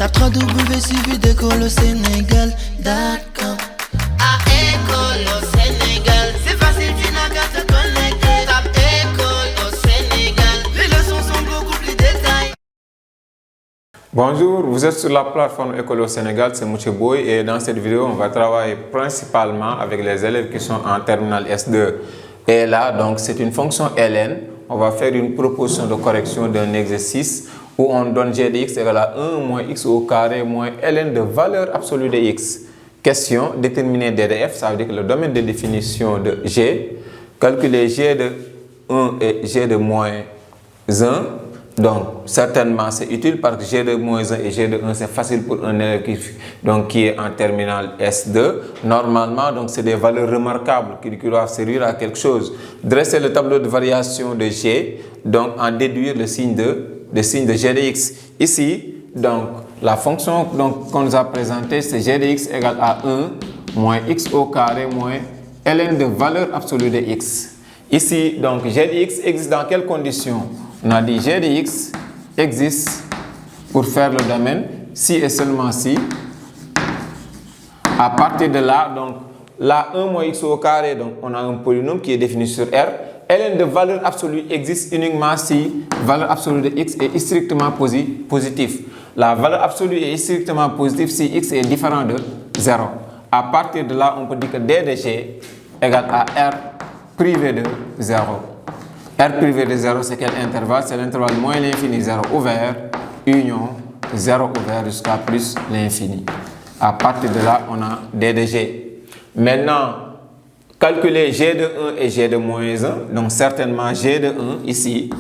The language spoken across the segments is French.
Tape www suivi d'école au Sénégal.com. À école au Sénégal, c'est facile, tu n'as qu'à te connecter. Tape école au Sénégal, les leçons sont beaucoup plus détaillées. Bonjour, vous êtes sur la plateforme École au Sénégal, c'est Mouché Boy et dans cette vidéo, on va travailler principalement avec les élèves qui sont en terminale S2. Et là, donc, c'est une fonction ln. On va faire une proposition de correction d'un exercice où on donne g de x égale à 1 moins x au carré moins ln de valeur absolue de x. Question, déterminer d de f, ça veut dire que le domaine de définition de g, calculer g de 1 et g de moins 1. Donc, certainement, c'est utile parce que g de moins 1 et g de 1, c'est facile pour un élève qui est en terminale S2. Normalement, donc, c'est des valeurs remarquables qui doivent servir à quelque chose. Dresser le tableau de variation de g, donc en déduire le signe de g de x. Ici, donc, la fonction qu'on nous a présentée, c'est g de x égale à 1 moins x au carré moins ln de valeur absolue de x. Ici, donc, g de x existe dans quelles conditions? On a dit g de x existe pour faire le domaine si et seulement si. À partir de là, donc, là, 1 moins x au carré, donc, on a un polynôme qui est défini sur R. ln de valeur absolue existe uniquement si valeur absolue de x est strictement positif. La valeur absolue est strictement positive si x est différent de 0. À partir de là, on peut dire que d de g égale à R privé de 0. R privé de 0, c'est quel intervalle? C'est l'intervalle moins l'infini, 0 ouvert, union, 0 ouvert jusqu'à plus l'infini. À partir de là, on a d de g. Maintenant, calculer g de 1 et g de moins 1. Donc, certainement, g de 1 ici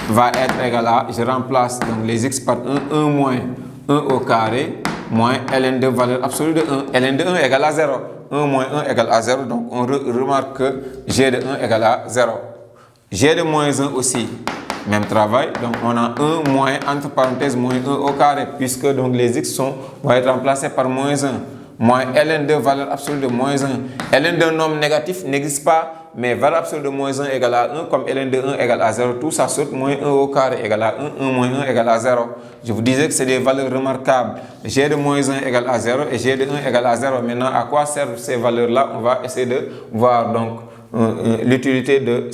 va être égal à, je remplace donc les x par 1, 1 moins 1 au carré, moins ln de valeur absolue de 1. ln de 1 égale à 0. 1 moins 1 égale à 0. Donc, on remarque que g de 1 égale à 0. G de moins 1 aussi, même travail. Donc, on a 1 moins, entre parenthèses, moins 1 au carré, puisque donc, les x vont être remplacés par moins 1. Moins ln de valeur absolue de moins 1. ln d'un nombre négatif n'existe pas, mais valeur absolue de moins 1 égale à 1, comme ln de 1 égale à 0, tout ça saute, moins 1 au carré égale à 1, 1 moins 1 égale à 0. Je vous disais que c'est des valeurs remarquables. G de moins 1 égale à 0 et g de 1 égale à 0. Maintenant, à quoi servent ces valeurs-là? On va essayer de voir donc l'utilité de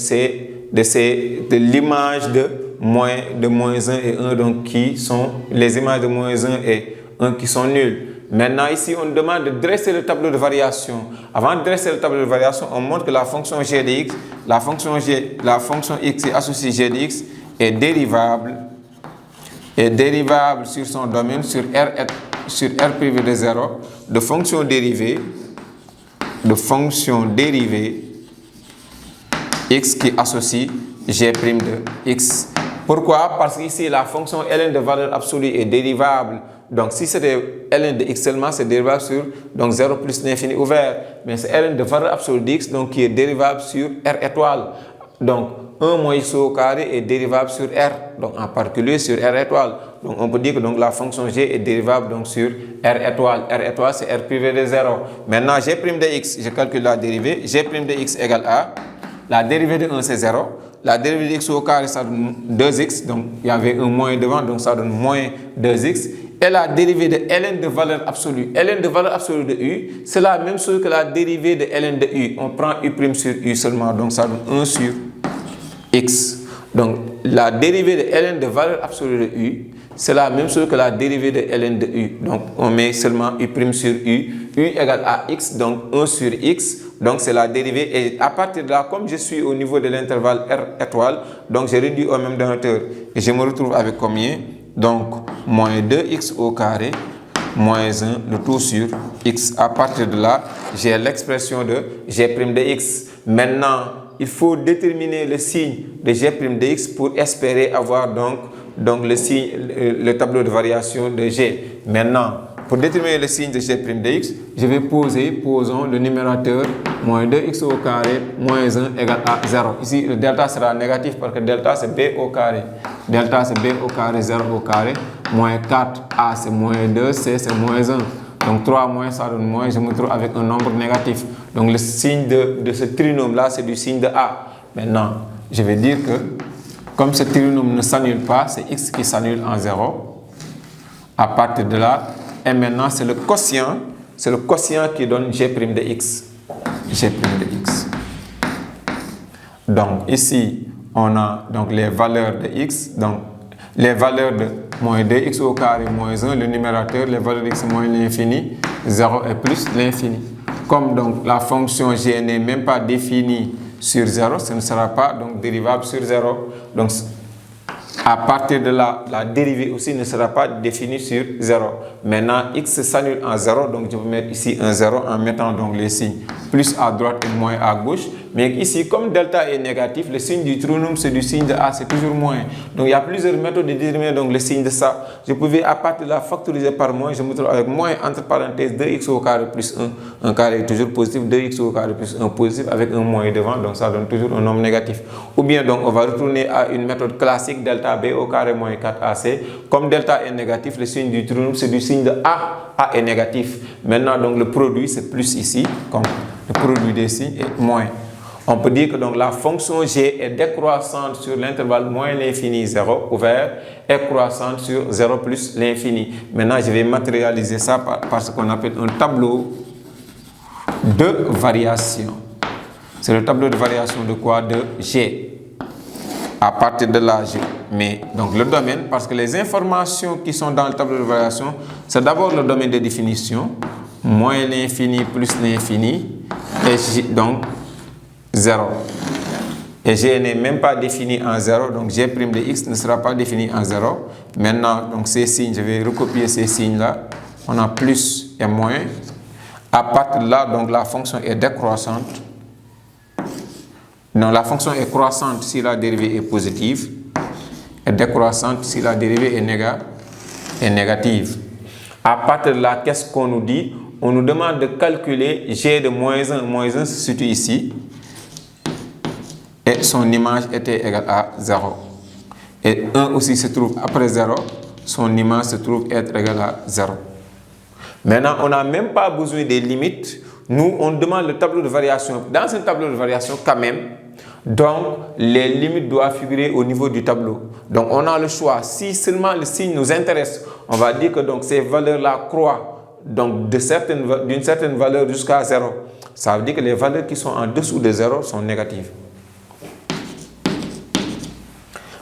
l'image de moins 1 et 1, donc qui sont les images de moins 1 et 1 qui sont nulles. Maintenant, ici, on demande de dresser le tableau de variation. Avant de dresser le tableau de variation, on montre que la fonction g de x, la fonction x qui associe g de x est dérivable sur son domaine sur R privé de 0 de fonction dérivée x qui associe g' de x. Pourquoi? Parce qu'ici, la fonction ln de valeur absolue est dérivable. Donc, si c'était ln de x seulement, c'est dérivable sur donc 0 plus l'infini ouvert. Mais c'est ln de valeur absolue de x donc, qui est dérivable sur R étoile. Donc, 1 moins x au carré est dérivable sur R. Donc, en particulier sur R étoile. Donc, on peut dire que donc, la fonction g est dérivable donc, sur R étoile. R étoile, c'est R privé de 0. Maintenant, g' de x, je calcule la dérivée. G' de x égale à, la dérivée de 1, c'est 0. La dérivée de x au carré, ça donne 2x. Donc, il y avait un moins devant, donc ça donne moins 2x. Et la dérivée de ln de valeur absolue. ln de valeur absolue de u, c'est la même chose que la dérivée de ln de u. On prend u' sur u seulement, donc ça donne 1 sur x. Donc, la dérivée de ln de valeur absolue de u, c'est la même chose que la dérivée de ln de u. Donc, on met seulement u' sur u. U égale à x, donc 1 sur x. Donc, c'est la dérivée. Et à partir de là, comme je suis au niveau de l'intervalle R étoile, donc je réduis au même dénominateur. Et je me retrouve avec combien? Donc, moins 2x au carré, moins 1, le tout sur x. À partir de là, j'ai l'expression de g' de x. Maintenant, il faut déterminer le signe de g' de x pour espérer avoir donc le tableau de variation de g. Maintenant, pour déterminer le signe de g' de x, je vais posons le numérateur moins 2x au carré moins 1 égale à 0. Ici, le delta sera négatif parce que delta c'est b au carré. Delta c'est b au carré, 0 au carré, moins 4a c'est moins 2, c c'est moins 1. Donc 3 moins ça donne moins, je me trouve avec un nombre négatif. Donc le signe de ce trinôme là, c'est du signe de a. Maintenant, je vais dire que comme ce trinôme ne s'annule pas, c'est x qui s'annule en 0. À partir de là, et maintenant c'est le quotient qui donne G' de x. G' de x. Donc ici, on a donc les valeurs de x, donc les valeurs de moins 2x au carré moins 1, le numérateur, les valeurs de x moins l'infini, 0 et plus l'infini. Comme donc la fonction g n'est même pas définie sur 0, ce ne sera pas donc dérivable sur 0. Donc à partir de là, la dérivée aussi ne sera pas définie sur 0. Maintenant, x s'annule en 0, donc je peux mettre ici un 0 en mettant donc les signes plus à droite et moins à gauche. Mais ici, comme delta est négatif, le signe du trinôme, c'est du signe de A, c'est toujours moins. Donc il y a plusieurs méthodes de déterminer donc, le signe de ça. Je pouvais à partir de là factoriser par moins, je me trouve avec moins entre parenthèses 2x au carré plus 1. Un carré est toujours positif, 2x au carré plus 1 positif avec un moins devant, donc ça donne toujours un nombre négatif. Ou bien donc on va retourner à une méthode classique delta b au carré moins 4ac. Comme delta est négatif, le signe du trinôme, c'est du signe de A. A est négatif. Maintenant donc le produit c'est plus ici, comme le produit des signes est moins. On peut dire que donc la fonction g est décroissante sur l'intervalle moins l'infini 0 ouvert et croissante sur 0 plus l'infini. Maintenant, je vais matérialiser ça par ce qu'on appelle un tableau de variation. C'est le tableau de variation de quoi? De g. À partir de là, je mets donc le domaine, parce que les informations qui sont dans le tableau de variation, c'est d'abord le domaine de définition, moins l'infini plus l'infini, et donc 0. Et g n'est même pas défini en 0, donc g' de x ne sera pas défini en 0. Maintenant, donc ces signes, je vais recopier ces signes-là. On a plus et moins. À partir de là, donc la fonction est décroissante. Non, la fonction est croissante si la dérivée est positive et décroissante si la dérivée est négative. À partir de là, qu'est-ce qu'on nous dit? On nous demande de calculer g de moins 1. Moins 1 se situe ici. Et son image était égale à 0. Et 1 aussi se trouve après 0. Son image se trouve être égale à 0. Maintenant, on n'a même pas besoin des limites. Nous, on demande le tableau de variation. Dans un tableau de variation, quand même, donc les limites doivent figurer au niveau du tableau. Donc, on a le choix. Si seulement le signe nous intéresse, on va dire que donc, ces valeurs-là croient donc, d'une certaine valeur jusqu'à 0. Ça veut dire que les valeurs qui sont en dessous de 0 sont négatives.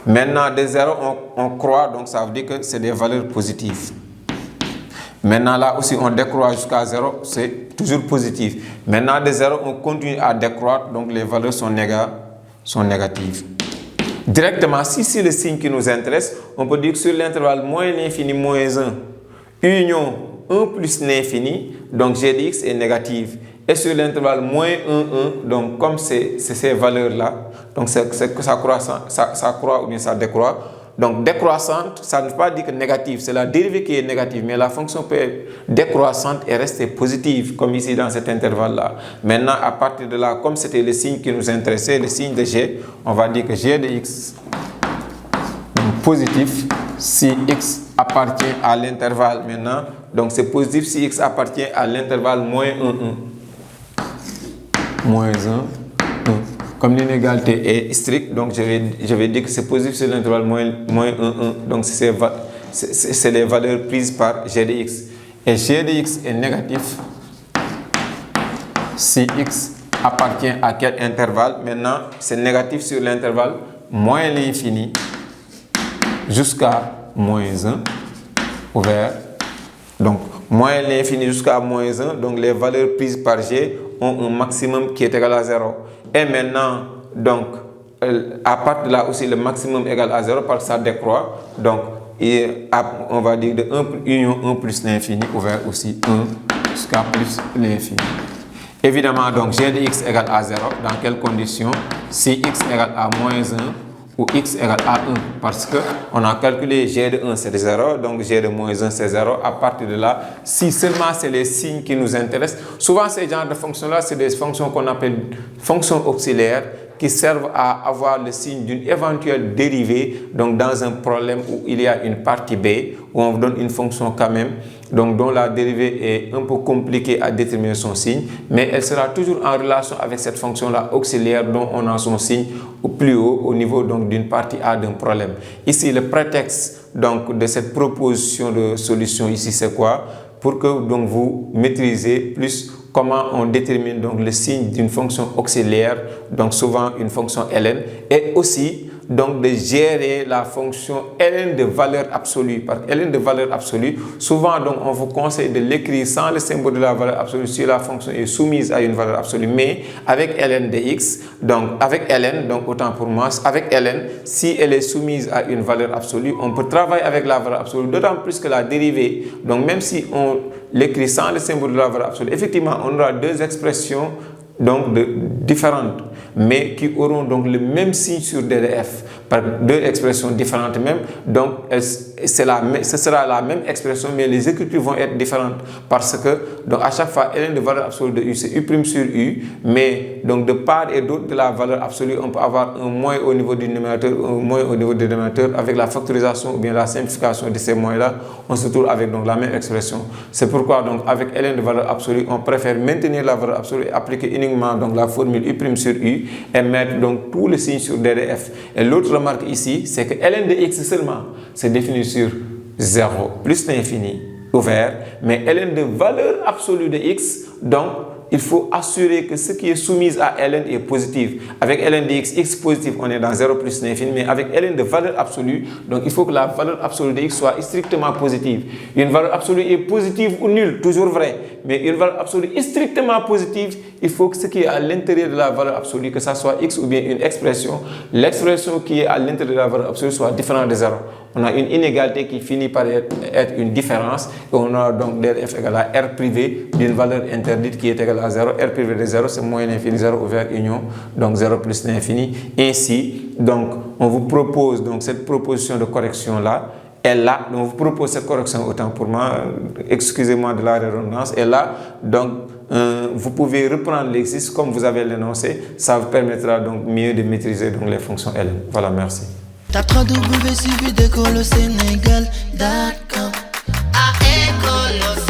Maintenant, de 0, on croit, donc ça veut dire que c'est des valeurs positives. Maintenant, là aussi, on décroît jusqu'à 0, c'est toujours positif. Maintenant, de 0, on continue à décroître, donc les valeurs sont négatives. Directement, si c'est le signe qui nous intéresse, on peut dire que sur l'intervalle moins l'infini moins 1, union 1 plus l'infini, donc g de x est négative. Et sur l'intervalle moins 1, 1, donc comme c'est ces valeurs-là, donc ça croît ou bien ça décroît. Donc décroissante, ça ne veut pas dire que négative, c'est la dérivée qui est négative, mais la fonction peut être décroissante et rester positive, comme ici dans cet intervalle-là. Maintenant, à partir de là, comme c'était le signe qui nous intéressait, le signe de g, on va dire que g de x donc positif si x appartient à l'intervalle maintenant. Donc c'est positif si x appartient à l'intervalle moins 1, 1. Moins 1, 1. Comme l'inégalité est stricte, donc je vais dire que c'est positif sur l'intervalle moins 1, 1. Donc c'est les valeurs prises par g de x. Et g de x est négatif si x appartient à quel intervalle? Maintenant, c'est négatif sur l'intervalle moins l'infini jusqu'à moins 1 ouvert. Donc, moins l'infini jusqu'à moins 1. Donc, les valeurs prises par g ont un maximum qui est égal à 0. Et maintenant, donc, à partir de là aussi, le maximum égal à 0 parce que ça décroît. Donc, on va dire de 1 union 1 plus l'infini ouvert aussi 1 jusqu'à plus l'infini. Évidemment, donc, g de x égale à 0. Dans quelles conditions? Si x égale à moins 1 ou x égale à 1. Parce qu'on a calculé g de 1 c'est 0. Donc, g de moins 1 c'est 0. À partir de là, si seulement c'est les signes qui nous intéressent. Souvent, ces genres de fonctions-là, c'est des fonctions qu'on appelle fonctions auxiliaires qui servent à avoir le signe d'une éventuelle dérivée, donc dans un problème où il y a une partie B, où on vous donne une fonction quand même, donc dont la dérivée est un peu compliquée à déterminer son signe, mais elle sera toujours en relation avec cette fonction-là auxiliaire dont on a son signe au plus haut au niveau donc d'une partie A d'un problème. Ici, le prétexte donc de cette proposition de solution ici, c'est quoi? Pour que donc vous maîtrisez plus comment on détermine donc le signe d'une fonction auxiliaire, donc souvent une fonction ln, et aussi donc de gérer la fonction ln de valeur absolue. Par ln de valeur absolue, souvent donc on vous conseille de l'écrire sans le symbole de la valeur absolue si la fonction est soumise à une valeur absolue, mais avec ln de x, donc avec ln, donc autant pour moi, avec ln, si elle est soumise à une valeur absolue, on peut travailler avec la valeur absolue, d'autant plus que la dérivée, donc même si on l'écrit sans le symbole de la valeur absolue, effectivement on aura deux expressions donc différentes, mais qui auront donc le même signe sur DDF, par deux expressions différentes même, donc ce sera la même expression, mais les écritures vont être différentes, parce que donc à chaque fois ln de valeur absolue de u, c'est u' sur u, mais donc de part et d'autre de la valeur absolue, on peut avoir un moins au niveau du numérateur, un moins au niveau du dénominateur. Avec la factorisation ou bien la simplification de ces moins-là, on se trouve avec donc la même expression. C'est pourquoi donc avec ln de valeur absolue, on préfère maintenir la valeur absolue et appliquer uniquement donc la formule u' sur u et mettre donc tous les signes sur DDF. Et l'autre remarque ici, c'est que ln de x seulement c'est défini sur 0 plus l'infini ouvert, mais ln de valeur absolue de x, donc il faut assurer que ce qui est soumis à ln est positif. Avec ln de x, x positif, on est dans 0 plus l'infini, mais avec ln de valeur absolue, donc il faut que la valeur absolue de x soit strictement positive. Une valeur absolue est positive ou nulle, toujours vrai, mais une valeur absolue est strictement positive, il faut que ce qui est à l'intérieur de la valeur absolue, que ça soit x ou bien une expression, l'expression qui est à l'intérieur de la valeur absolue soit différente de 0. On a une inégalité qui finit par être une différence, et on a donc DF égale à R privé d'une valeur interdite qui est égale à 0. R privé de 0, c'est moins l'infini, 0 ouvert union, donc 0 plus l'infini. Ainsi, donc, on vous propose donc cette proposition de correction-là. Et là, donc, on vous propose cette correction autant pour moi, excusez-moi de la redondance. Et là, donc, vous pouvez reprendre l'exercice comme vous avez l'énoncé. Ça vous permettra donc mieux de maîtriser donc les fonctions L. Voilà, merci. Tape www.suividécole au Sénégal.com. À école au